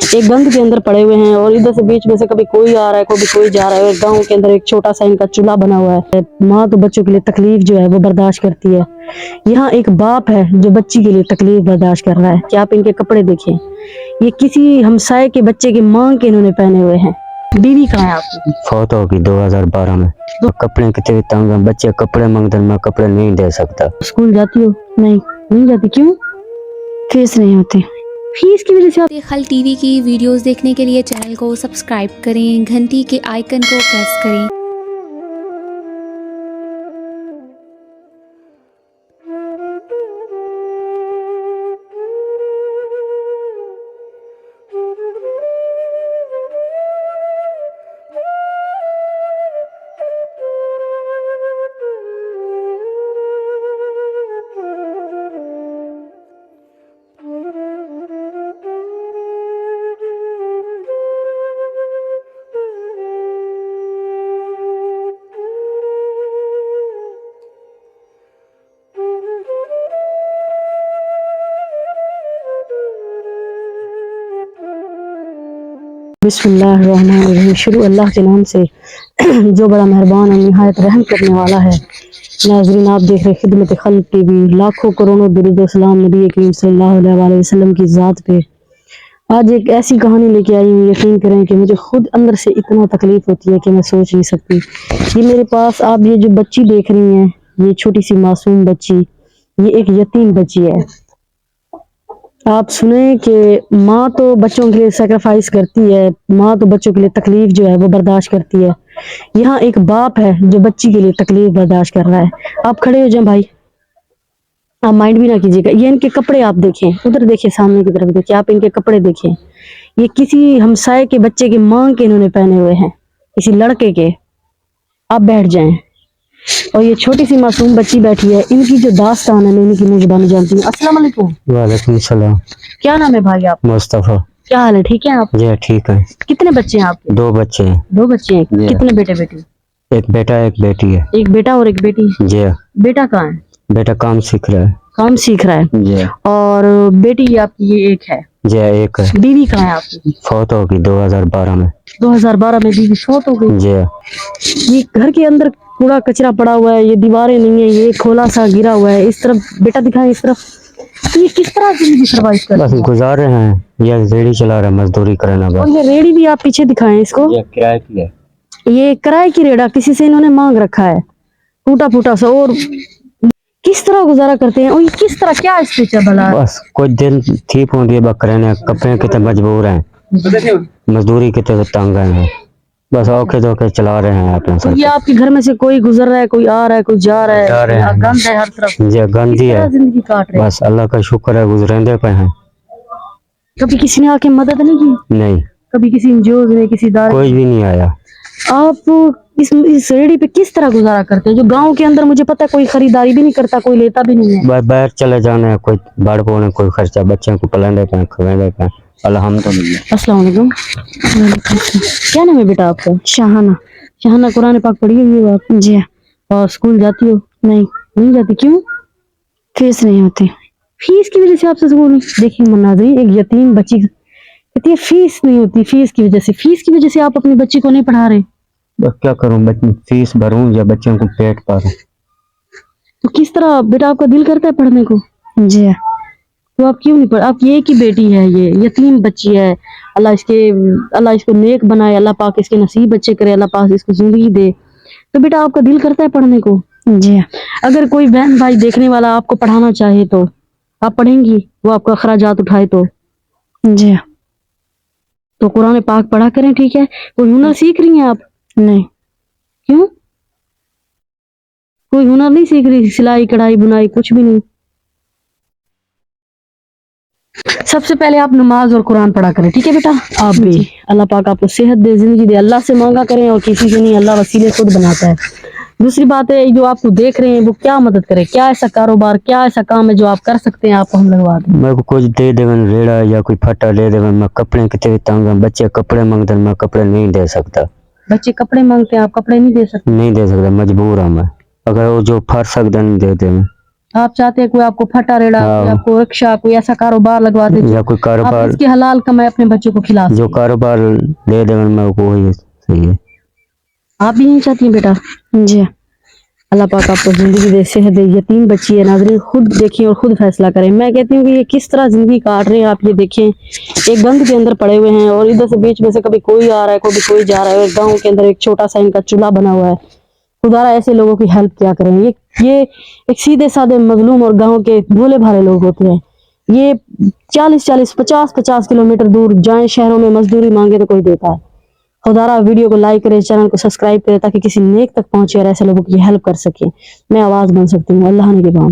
एक गंद के अंदर पड़े हुए हैं और इधर से बीच में से कभी कोई आ रहा है, कभी कोई जा रहा है। गांव के अंदर एक छोटा सा इनका चूल्हा बना हुआ है। माँ तो बच्चों के लिए तकलीफ जो है वो बर्दाश्त करती है। यहाँ एक बाप है जो बच्ची के लिए तकलीफ बर्दाश्त कर रहा है कि आप इनके कपड़े देखें, ये किसी हमसाये के बच्चे की मांग के इन्होंने पहने हुए हैं। बीवी कहाँ है आपकी? फौत होगी 2012 में। तो कपड़े कितने तंग हैं, बच्चे कपड़े मांगते, मैं कपड़े नहीं दे सकता। स्कूल जाती हो? नहीं जाती। क्यों? फीस नहीं होती। फीस की वजह से आप खल टीवी की वीडियोस देखने के लिए चैनल को सब्सक्राइब करें, घंटी के आइकन को प्रेस करें। बिस्मिल्लाहिर्रहमानिर्रहीम। शुरू अल्लाह के नाम से जो बड़ा मेहरबान और निहायत रहम करने वाला है। नाज़रीन, आप देख रहे खिदमत खल्क़ टीवी। लाखों करोड़ों दुरूद व सलाम नबी करीम सल्लल्लाहु अलैहि वसल्लम की ज़ात पे। आज एक ऐसी कहानी लेके आई हूँ, यकीन करें कि मुझे खुद अंदर से इतना तकलीफ होती है कि मैं सोच नहीं सकती। ये मेरे पास आप ये जो बच्ची देख रही हैं, ये छोटी सी मासूम बच्ची, ये एक यतीम बच्ची है। आप सुने कि माँ तो बच्चों के लिए सेक्रीफाइस करती है, माँ तो बच्चों के लिए तकलीफ जो है वो बर्दाश्त करती है। यहाँ एक बाप है जो बच्ची के लिए तकलीफ बर्दाश्त कर रहा है। आप खड़े हो जाए भाई, आप माइंड भी ना कीजिएगा। ये इनके कपड़े आप देखें, उधर देखिए, सामने की तरफ देखिए, आप इनके कपड़े देखें। ये किसी हमसाये के बच्चे की मांग के इन्होंने पहने हुए हैं, किसी लड़के के। आप बैठ जाएं। और ये छोटी सी मासूम बच्ची बैठी है, इनकी जो दास्तान है मैं इनकी मेजबानी जानती हूँ। अस्सलाम वालेकुम। वालेकुम सलाम। क्या नाम है भाई आप? मुस्तफा। क्या हाल है? ठीक है आप? जी ठीक है। कितने बच्चे हैं आपके? 2 बच्चे हैं। 2 बच्चे हैं। कितने बेटे बेटी? एक बेटा एक बेटी है। एक बेटा और एक बेटी। जी। बेटा कहाँ है? बेटा काम सीख रहा है। काम सीख रहा है। जी। और बेटी आपकी ये एक है? जी एक है। बीवी कहाँ है आपकी? फौत होगी 2012 में। 2012 में बीवी फौत हो गई। जी। ये घर के अंदर कूड़ा कचरा पड़ा हुआ है, ये दीवारें नहीं है, ये खोला सा गिरा हुआ है। इस तरफ बेटा दिखाएं, इस तरफ। ये किस तरह जिंदगी सर्वाइव कर बस गुजार रहे हैं, ये रेड़ी चला रहा है, मजदूरी करना। और ये रेड़ी भी आप पीछे दिखाएं इसको। ये किराए की है। ये किराए की रेड़ा किसी से इन्होंने मांग रखा है, टूटा फूटा सा। और किस तरह गुजारा करते हैं? और ये किस तरह, क्या स्थिति है भला? बस कुछ दिन ठीक होंगे, बकरे ने कपड़े कितने मजबूर हैं, मजदूरी कितने तंग हैं, बस औखे धोखे चला रहे हैं अपने सर। ये आपके घर में से कोई गुजर रहा है, कोई आ रहा है, कोई जा रहा है, गंद है हर तरफ। जी गंदी है, जिंदगी काट रहे हैं। बस अल्लाह का शुक्र है गुजरेंदे पे हैं। कभी किसी ने आके मदद नहीं की? नहीं, कभी किसी एनजीओ ने, किसी दार कोई भी नहीं आया। आप इस रेड़ी पे किस तरह गुजारा करते हैं? जो गांव के अंदर मुझे पता है कोई खरीदारी भी नहीं करता, कोई लेता भी नहीं है। बाहर चले जाना है, कोई बाढ़ पोने, कोई खर्चा, बच्चों को पलाने पे खवाने पे। अल्हम्दुलिल्लाह। अस्सलाम वालेकुम। क्या नाम है बेटा आपका? शाहाना। शाहाना, कुरान पाक पढ़ी हुई हो आप? जी। और स्कूल जाती हो? नहीं जाती। क्यों? फीस नहीं होती। फीस की वजह से आपसे स्कूल? देखिए नाज़रीन, एक यतीम बच्ची कहती है फीस नहीं होती, फीस की वजह से। फीस की वजह से आप अपनी बच्ची को नहीं पढ़ा रहे? बस क्या करूं, फीस भरूं या बच्चों को पेट पालूं? तो किस तरह बेटा आपका दिल करता है पढ़ने को? जी। तो आप क्यों नहीं पढ़? आप ये की बेटी है, ये यतीम बच्ची है। अल्लाह इसको नेक बनाए, अल्लाह पाक इसके नसीब अच्छे करे, अल्लाह पाक इसको जिंदगी दे। तो बेटा आपका दिल करता है पढ़ने को? जी। अगर कोई बहन भाई देखने वाला आपको पढ़ाना चाहे तो आप पढ़ेंगी? वो आपका खर्चात उठाए तो? जी। तो कुरान पाक पढ़ा करें, ठीक है? कोई हुनर सीख रही हैं आप? नहीं। क्यों? कोई हुनर नहीं सीख रही? सिलाई कढ़ाई बुनाई कुछ भी नहीं? सबसे पहले आप नमाज और कुरान पढ़ा करें, ठीक है बेटा? आप भी। अल्लाह पाक आपको सेहत दे, जिंदगी दे। अल्लाह से मांगा करें और किसी से नहीं, अल्लाह वसीले खुद बनाता है। दूसरी बात है, जो आपको देख रहे हैं वो क्या मदद करे? क्या ऐसा कारोबार, क्या ऐसा काम है जो आप कर सकते हैं? आपको हम लगवा दें। मेरे को कुछ दे देवन, रेड़ा या कोई फटा ले देवन। मैं कपड़े कितने तंग हैं, बच्चे कपड़े मांगते, मैं कपड़े नहीं दे सकता। बच्चे कपड़े मांगते हैं, आप कपड़े नहीं दे सकते? नहीं दे सकता, मजबूर हूं मैं। अगर वो जो फर सकता नहीं दे दे। آپ چاہتے ہیں کوئی آپ کو پھٹا ریڑا, کوئی آپ کو رکشا, کوئی ایسا کاروبار لگوا دے یا کوئی آپ کاروبار اس کے حلال کمائے اپنے بچوں کو کھلا جو سکیں. کاروبار دے دے میں وہی صحیح ہے. آپ بھی نہیں چاہتی ہیں بیٹا؟ جی اللہ پاک آپ کو زندگی دے, صحت دے. یتیم بچی ہے ناظرین, خود دیکھیں اور خود فیصلہ کریں. میں کہتی ہوں کہ یہ کس طرح زندگی کاٹ رہے ہیں آپ, یہ دیکھیں ایک بند کے اندر پڑے ہوئے ہیں اور ادھر سے بیچ میں سے کبھی کوئی آ رہا ہے, کبھی کوئی جا رہا ہے. گاؤں کے اندر ایک چھوٹا سا ان کا چولہا بنا ہوا ہے. خدارا ایسے لوگوں کی ہیلپ کیا کریں. یہ ایک سیدھے سادے مظلوم اور گاؤں کے بھولے بھالے لوگ ہوتے ہیں. یہ 40 50 کلومیٹر دور جائیں شہروں میں مزدوری مانگے تو کوئی دیتا ہے. خدارا ویڈیو کو لائک کرے, چینل کو سبسکرائب کرے تاکہ کسی نیک تک پہنچے اور ایسے لوگوں کی ہیلپ کر سکے. میں آواز بن سکتی ہوں. اللہ نے کے کام.